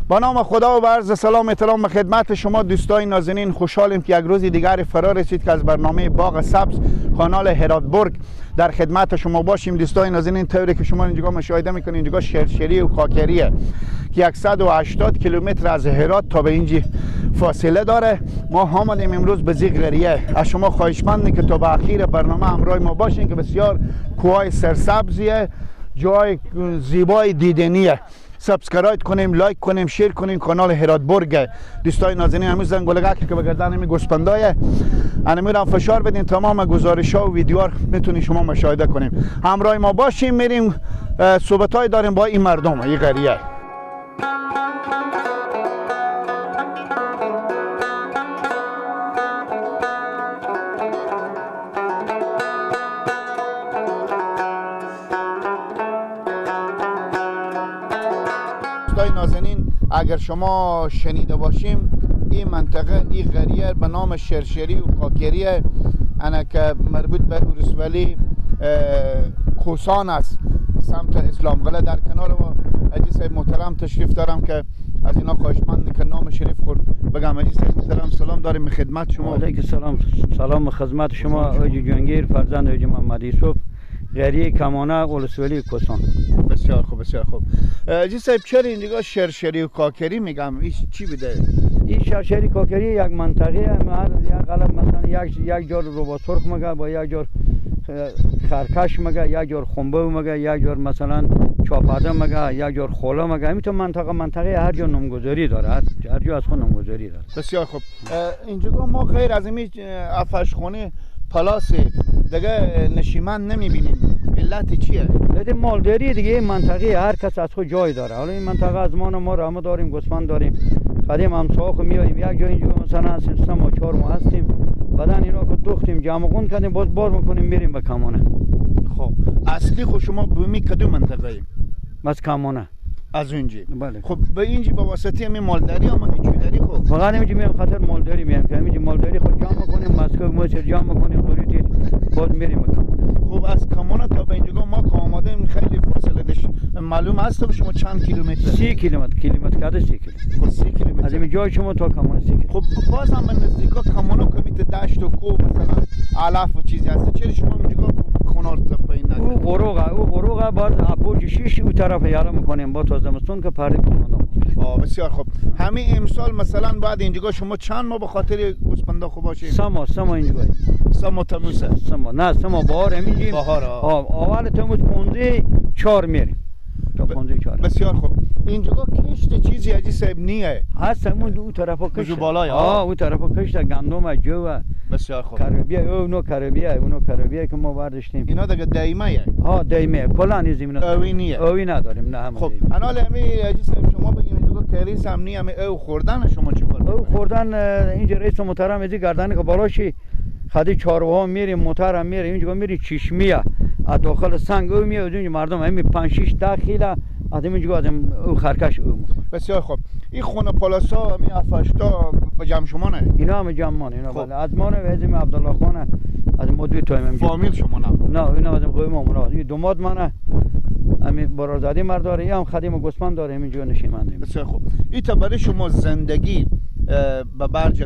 با نام خدا و با عرض سلام احترام به خدمت شما دوستای نازنین، خوشحالیم که یک روز دیگر فرا رسید که از برنامه باغ سبز کانال هراتبورگ در خدمت شما باشیم. دوستای نازنین، طوری که شما اینجا مشاهده میکنید اینجا شرشری و کاکریه که 180 کیلومتر از هرات تا به اینجا فاصله داره. ما آمدیم امروز به زی قریه. از شما خواهشمندیم که تا به اخیر برنامه همراه ما باشین که بسیار کوههای سرسبزیه، جای زیبای دیدنیه. سابسکرایب کنیم، لایک کنیم، شیر کنیم کانال هراتبورگ. دوستای نازنین، همین زنگولگک که به گردن همین گوسفندای انمیرم فشار بدین، تمام گزارش‌ها و ویدیوها میتونید شما مشاهده کنیم. همراه ما باشیم، میریم صحبت‌های داریم با این مردم این قریه. نازنین، اگر شما شنیده باشیم این منطقه این قریه به نام شرشری و کاکریه انا که مربوط به ولسوالی کوسان است، سمت اسلام قلعه. در کنار ما حاجی صاحب محترم تشریف دارم که از اینا خواهشمند که نام شریف خورد بگم. حاجی صاحب محترم سلام داریم به خدمت شما. علیکم سلام خدمت شما. اوجی جنگیر فرزند اوجی محمد یوسف، قریه کمانه ولسوالی کوسان. بسیار خوب بسیار خوب. حاجی صاحب چرا اینجا شرشری و کاکری میگم؟ این چی بوده؟ این شرشری کاکری یک منطقه یک قلب مثلا یک جور روبا سرخ مگه با یک جور خرکش مگه، یک جور خنبه مگه، یک جور مثلا چاپاده مگه، یک جور خوله مگه. همین تو منطقه هر جا نامگذاری داره، هر جا از خود نامگذاری داره. بسیار خوب. اینجا ما غیر از این افشخانه پلاس دیگه نشیمن نمیبینیم. علت چیه؟ علت مالداری دیگه. این منطقه هر کس از خود جای داره. حالا این منطقه از ما رحمه داریم، گوسفند داریم، قدیم همساخ میاییم یک جا اینجا مثلا هستیم 3 ماه 4 ماه هستیم، بعدن اینا که دوختیم جمع گون کردیم باز بار میکنیم میریم به کمانه. خب اصلی خود شما بومی کدوم منطقه ایم؟ بس کمانه از اونجا. بله. خب به اینجا با واسطه همین مالداری آمدی چوداری؟ خب فقط اینجا میام خاطر مالداری میام که اینجا مالداری خود جمع میکنیم، مسکو موچر جمع میکنیم خوریتی باز میریم به کمانه. خب از کمانه تا به اینجا ما که آمدیم خیلی فاصله داشت. معلوم است شما چند کیلومتر؟ 30 کیلومتر کده 30 کیلومتر. خب 30 کیلومتر از این جای شما تا کمانه 30 کیلومتر. خب باز هم به نزدیکا کمانه کمیت دشت و کوه مثلا علف و چیزی هست، چرا شما اینجا خونار تا پایین نکنید؟ او غروغه بعد برج 6 اون طرف یاره میکنیم با تا زمستون که پرده کمانه. بسیار خوب. همین امسال مثلا بعد اینجا شما چند ما به خاطر گوسفندا خوب باشیم؟ سما اینجا سما تموسه. سما بهار همینجیم. بهار اول تموز 15-4 میریم تا 15-4. بسیار خوب. اینجا کشت چیزی حاجی صاحب نیه؟ هست همون اون طرفا کشت. جو بالای اون طرفا کشت گندم جو. بسیار خوب. کربیه اونو کربیه که ما برداشتیم. اینا دیگه دایمه. دایمه. کلا این زمین اوی نیه. اوی نداریم نه هم. خب انال همین حاجی صاحب شما بگیم اینجا کریز هم نیه، او خوردن شما چیکار؟ او خوردن اینجا رئیس محترم از گردن که بالاشی خدی چاروا میریم، موتر هم میریم اینجا میری چشمیه از داخل سنگ او میاد اونجا مردم همین 5-6 دقیقه از اینجا از او خرکش او. بسیار خوب. این خونه پلاسا همین افشتا به جمع شما نه؟ اینا هم جمع مانه. اینا بله از ما نه وزیم عبدالله خانه از مدوی تایم فامیل شما نه؟ اینا از قوم ما. این دوماد منه همین برادری مرد داره، هم خدیم گوسفند داره اینجا نشیمنده. بسیار خوب. این تا برای شما زندگی به برج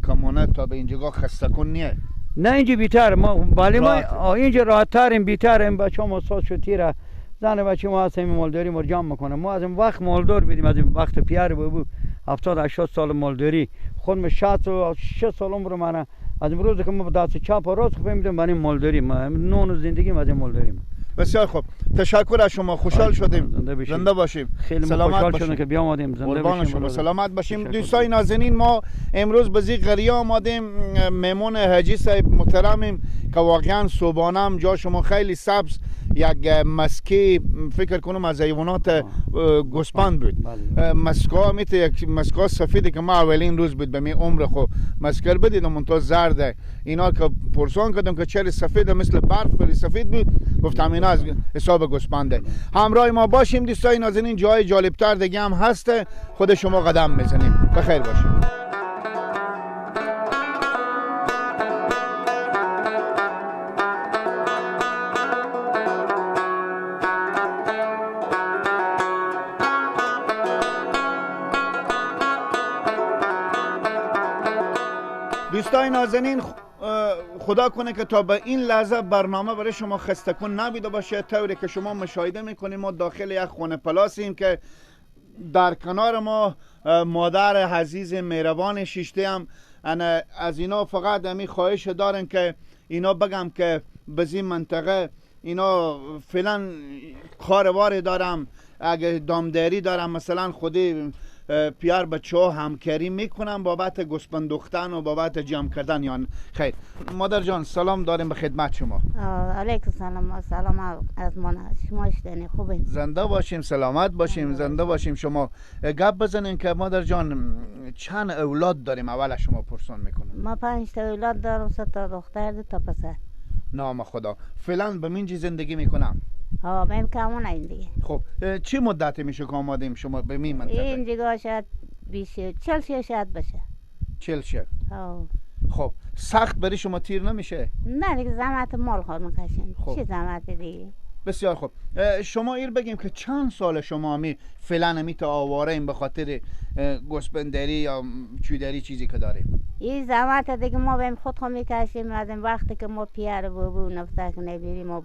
کمانه تا به اینجا خسته کن نیه؟ نه اینجا بیتر ما ولی ما اینجا راحت تریم بیتریم. بچه‌ها ما ساز شد تیره زن بچه ما هستیم مالداری ما جمع میکنه. ما از این وقت مالدار بدیم، از این وقت پیر بود 70-80 سال مالداری خودم 66 سال عمر منه. از امروز که ما به دست چپ و راست فهمیدم برای مالداری ما نون زندگی ما از مالداری. بسیار خوب. تشکر از شما. خوشحال شدیم. زنده باشیم. خیلی خوشحال شدم که بیا آمدیم. زنده باشیم. سلامت باشیم. دوستای نازنین، ما امروز به زی قریه آمدیم. مهمون حاجی صاحب محترمیم که واقعا صبحانه هم جا شما خیلی سبز، یک مسکی فکر کنم از حیوانات گوسفند بود. مسکا میته یک مسکا سفیدی که ما اولین روز بود به می عمر خو مسکر بدیدم منتها زرده. اینا که پرسان کردم که چرا سفیده مثل برف ولی سفید بود، گفتم اینا از حساب گوسفنده. همراه ما باشیم دوستای نازنین، جای جالبتر دیگه هم هست، خود شما قدم میزنیم. بخیر باشید. دوستای نازنین، خدا کنه که تا به این لحظه برنامه برای شما خسته کن نبوده باشه. طوری که شما مشاهده میکنیم ما داخل یک خانه پلاسیم که در کنار ما مادر عزیز مهربان شیشته هم از اینا فقط همی خواهش دارن که اینا بگم که بزی منطقه اینا فعلا کاروار دارم، اگه دامداری دارم مثلا خودی پیار بچه ها همکاری میکنم بابت گوسپندوختن و بابت جمع کردن. یا خیر مادر جان سلام داریم به خدمت شما. علیکم سلام. سلام از من شما شدنی خوبه؟ زنده باشیم، سلامت باشیم، زنده باشیم. شما گپ بزنین که مادر جان چند اولاد داریم؟ اول شما پرسان میکنم. ما 5 تا اولاد دارم، 3 تا دختر 2 تا پسر. نام خدا. فعلا به منجی زندگی میکنم. من کامون این دیگه. خب چی مدتی میشه که آمادیم شما به می منطقه؟ این دیگه شاید 40 شاید بشه. 40 شه. خب سخت برای شما تیر نمیشه؟ نه دیگه زحمت مال خود میکشیم. خب. چی زحمت دیگه؟ بسیار خوب. شما ایر بگیم که چند سال شما می فعلا می تا آواره این به خاطر گوسپندری یا چودری چیزی که داریم؟ این زحمت دیگه ما بهم خود میکشیم. از این وقتی که ما پیر بابو نفسک نبیریم ما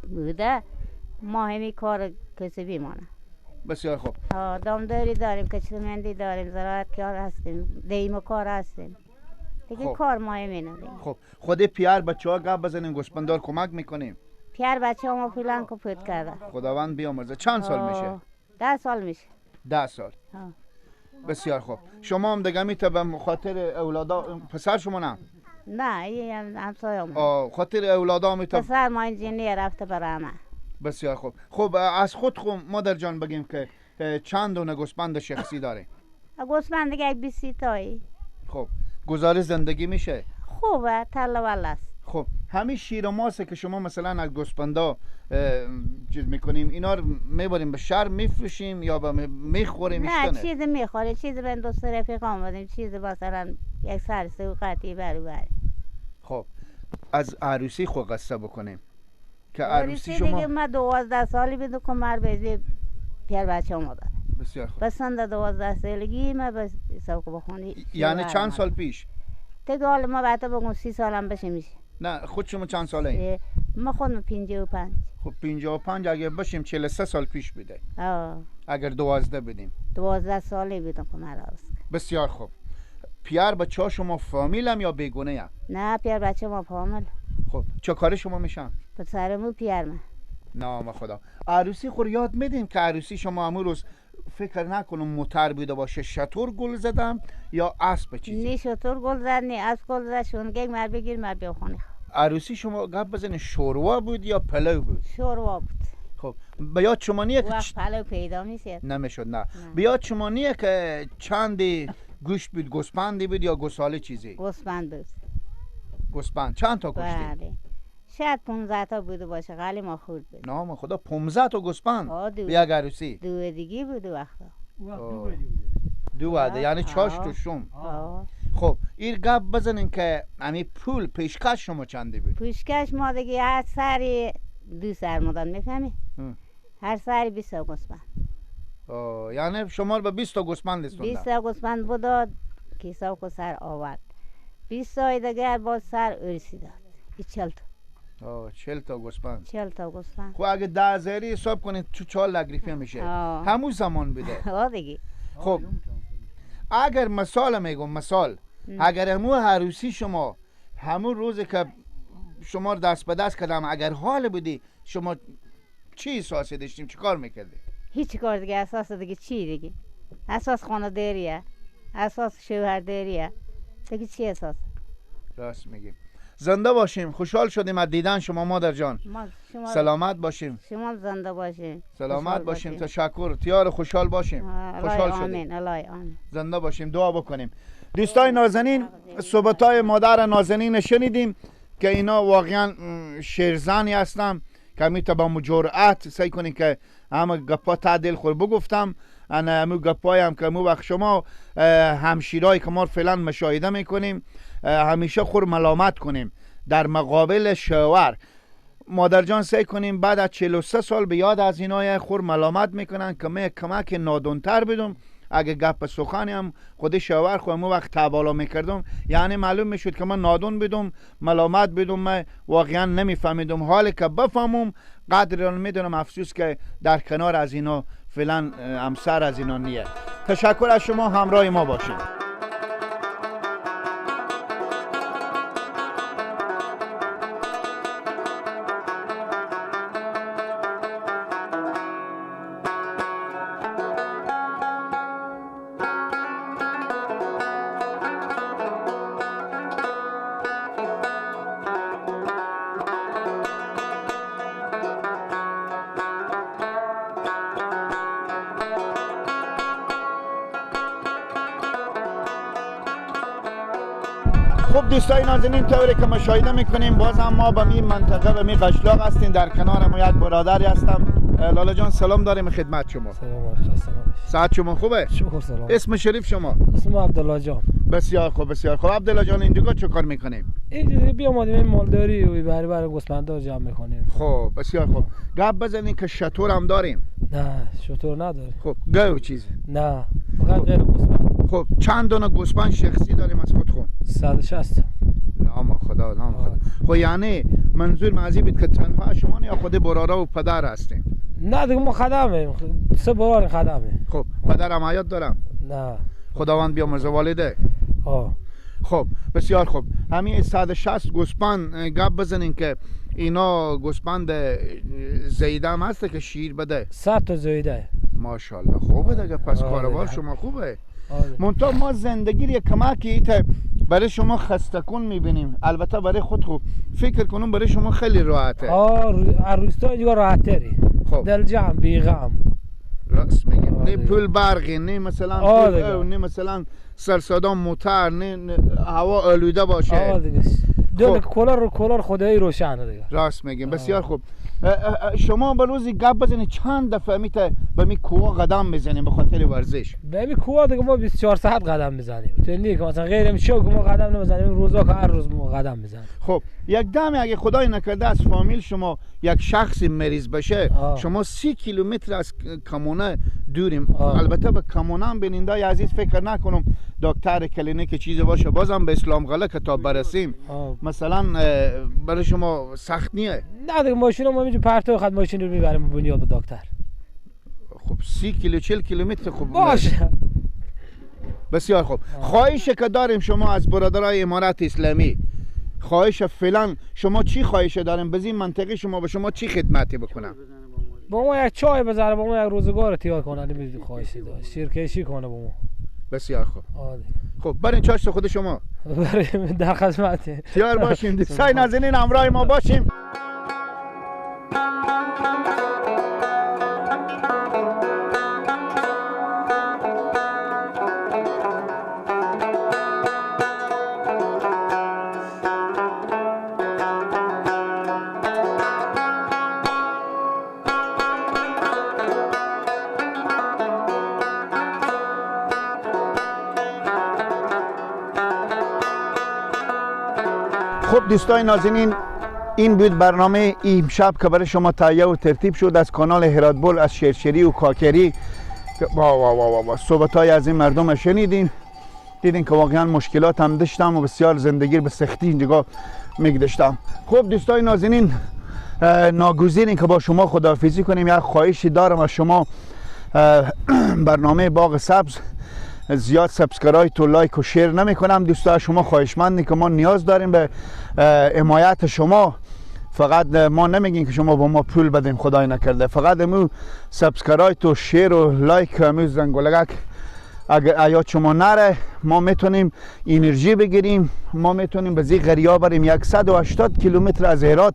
بوده ما همین کار کسبی مانه. بسیار خوب. دامداری داریم، کچلمندی داریم، زراعت کار هستیم، دیم کار هستیم دیگه. خب. کار ما همینه دیگه. خب خود پیار بچه ها گپ بزنیم گوسپندار کمک میکنیم؟ پیر بچه ها ما فیلان کپوت کرده. خداوند بیامرزه. چند سال میشه؟ 10 سال میشه. 10 سال. بسیار خوب. شما هم دیگه میته به خاطر اولادا پسر شما نه؟ نه این همسایه ما. خاطر اولادا میته. پسر ما انجینیر رفته برای ما. بسیار خوب. خب از خود مادر جان بگیم که چند دونه گوسپند شخصی داره؟ گوسفند دیگه 20 تایی. خب گزارش زندگی میشه؟ خوبه تله است. خب همین شیر و ماسه که شما مثلا از گوسپندا چیز میکنیم اینا رو میبریم به شهر میفروشیم یا میخوریم؟ نه چیزی میخوره، چیزی به دوست رفیق آمدیم، چیزی مثلا یک سر سوقتی بری. خب از عروسی خود قصه بکنیم که عروسی شما دیگه ما 12 سالی بود که مر بیزی پیر بچه اومده. بسیار خوب. بسنده 12 سالگی ما بس سوق بخونی. یعنی چند سال پیش؟ دیگه حالا ما بعد بگم 30 سالم بشه میشه. نه خود شما چند ساله این؟ ما خودم 55. خب 55 اگه باشیم 43 سال پیش بوده. اگر 12 بدیم 12 سالی بودم که مرا. بسیار خوب. پیر بچه ها شما فامیلم یا بیگونه هم؟ نه پیر بچه ما فامیل. خب چه کاری شما میشن؟ پسرمو پیر من. نام خدا. عروسی خور یاد میدیم که عروسی شما امروز روز فکر نکنم موتر بوده باشه، شطور گل زدم یا اسب چیزی؟ نی شطور گل زد نی اسب گل زد. شونگه مر بگیر مر بیا خونه. عروسی شما گپ بزنه شوروا بود یا پلو بود؟ شوروا بود. خب به یاد شما نیه که وقت پلو پیدا میشه؟ نمیشد. نه به یاد شما نیه که چندی گوشت بود؟ گوسپندی بود یا گوساله چیزی؟ گوسپند بود. گوسپند. چند تا گوشتی؟ بله شاید 15 تا بوده باشه، خیلی ما خورد بود. نام خدا 15 تا گوسپند به یک عروسی؟ دو دیگه بود وقتا. دو واده یعنی چاش تو شوم. خب این گپ بزنین که یعنی پول پیشکش شما چندی بود؟ پیشکش ما دیگه هر سری 2 سر مدان میفهمی؟ هر سری 20 تا گوسپند. یعنی شما رو به 20 تا گوسپند رسوندن؟ 20 تا گوسپند بود که ساق سر آورد. 20 تا دیگه باز سر ارسی داد. 40 تا. 40 تا گوسپند. 40 تا گوسپند. خب اگه 10 هزاری حساب کنید تو 4 لگریفه میشه. همون زمان بده. دیگه. خب اگر مثال میگم مثال اگر همون عروسی شما همون روز که شما دست به دست کردم اگر حال بودی شما چی احساسی داشتیم؟ چی کار میکردی؟ هیچ کار دیگه. اساس دیگه چی دیگه؟ اساس خانه داریه، اساس شوهر داریه دیگه. چی اساس؟ راست میگیم. زنده باشیم. خوشحال شدیم از دیدن شما مادر جان. سلامت باشیم. شما زنده باشیم. سلامت باشیم. تشکر. تیار خوشحال باشیم. خوشحال شدیم. آمین. زنده باشیم. دعا بکنیم. دوستای نازنین صحبتای مادر نازنین شنیدیم که اینا واقعا شیرزنی هستن که میتونه با مجرأت سعی کنیم که همه گپا تعدیل خور بگفتم. انا همو گپای هم که همو وقت شما همشیرای که ما فعلا مشاهده میکنیم همیشه خور ملامت کنیم در مقابل شوهر. مادر جان سعی کنیم بعد از 43 سال به یاد از اینای خور ملامت میکنن که من کمک نادونتر بدم اگه گپ سخنی هم خودی شاور خودم وقت تبالا میکردم، یعنی معلوم میشد که من نادون بدم، ملامت بدم، من واقعا نمیفهمیدم. حالی که بفهمم قدر میدونم، افسوس که در کنار از اینا فعلا همسر از اینا نیه. تشکر از شما، همراه ما باشید. خب دوستای نازنین، طوری که مشاهده میکنیم باز هم ما به می منطقه و می قشلاق هستیم. در کنار ما یک برادری هستم. لالا جان سلام داریم خدمت شما. سلام علیکم. ساعت شما خوبه؟ شکر سلام. اسم شریف شما؟ اسم عبدالله جان. بسیار خوب بسیار خوب. عبدالله جان اینجا چه کار میکنیم؟ اینجا بیام آمدیم مالداری و برای گوسفندا جمع میکنیم. خب بسیار خوب. گپ بزنین که شتر هم داریم؟ نه شتر نداریم. خب گاو چیز؟ نه فقط غیر گوسفند. خب چند دانه گوسفند شخصی داریم از خود خون؟ 160. نام خدا نام خدا. خب یعنی منظور معزی بود که تنها شما یا خود برادر و پدر هستین؟ نه دیگه ما خدمیم، 3 برادر خدمیم. خب پدر هم حیات دارم؟ نه. خداوند بیامرزه والده. خب بسیار خوب. همین 160 گوسفند گپ بزنین که اینا گوسفند زیده هم هسته که شیر بده؟ 100 تا زیده. ماشاءالله خوبه دیگه، پس کاروبار شما خوبه. منتها ما زندگی یک کمکی برای شما خستکون میبینیم، البته برای خود خوب فکر کنم برای شما خیلی راحته. روستا دیگه راحت تری. خب دل جمع بی غم. راست میگم. نه پول برقی، نه مثلا نه مثلا سرصدا موتر، نه هوا آلوده باشه. دل کولر خدایی روشنه دیگه. راست میگیم. بسیار خوب. شما به روزی گپ بزنید چند دفعه میته به می کوه قدم میزنیم به خاطر ورزش؟ به می کوه دیگه ما 24 ساعت قدم میزنیم. تو نه که مثلا غیر شو که ما قدم نمیزنیم، روزا که هر روز ما قدم میزنیم. خب یک دم اگه خدای نکرده از فامیل شما یک شخصی مریض بشه، شما 30 کیلومتر از کمونه دوریم. البته به کمونه هم بیننده عزیز فکر نکنم دکتر کلینیک چیزی باشه، بازم به اسلام غله که تا برسیم مثلا برای شما سخت نیه. نه دیگه ماشین ما اینجا پرتو خد ماشین رو میبریم بنیاد به دکتر. خب 30 کیلو 40 کیلومتر خوب باشه. بسیار خوب. خواهشی که داریم شما از برادرای امارت اسلامی، خواهش فعلا شما چی خواهش داریم؟ بزین منطقه شما به شما چی خدمتی بکنم؟ با ما یک چای بزنه، با ما یک روزگار تیار کنه، نمیدونم خواهشی داره، شیرکشی کنه با ما. بسیار خوب. خب برین چاش خود شما. بریم در خدمت. تیار باشیم. دوستای نازنین همراه ما باشیم. خب دوستای نازنین، این بود برنامه امشب که برای شما تهیه و ترتیب شد از کانال هراتبول، از شرشری و کاکری. صحبت‌های از این مردم شنیدین، دیدین که واقعا مشکلات هم داشتم و بسیار زندگی به سختی اینجا میگذشتم. خب دوستای نازنین، ناگزیرین که با شما خداحافظی کنیم. یک خواهشی دارم از شما، برنامه باغ سبز زیاد سابسکرایب و لایک و شیر نمی کنم. دوستا شما خواهشمندی که ما نیاز داریم به حمایت شما. فقط ما نمیگیم که شما با ما پول بدین، خدای نکرده، فقط امو سابسکرایب و شیر و لایک امو زنگولگک اگر ایات شما نره، ما میتونیم انرژی بگیریم، ما میتونیم به زی غریا بریم. 180 کیلومتر از هرات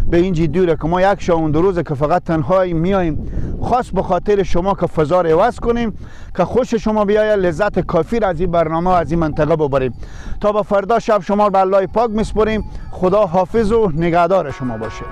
به اینجی دوره که ما یک شاوند روزه که فقط تنها میایم خاص به خاطر شما که فضا رو عوض کنیم، که خوش شما بیاید، لذت کافی از این برنامه از این منطقه ببریم. تا به فردا شب شما به الله پاک میسپریم. خدا حافظ و نگهدار شما باشه.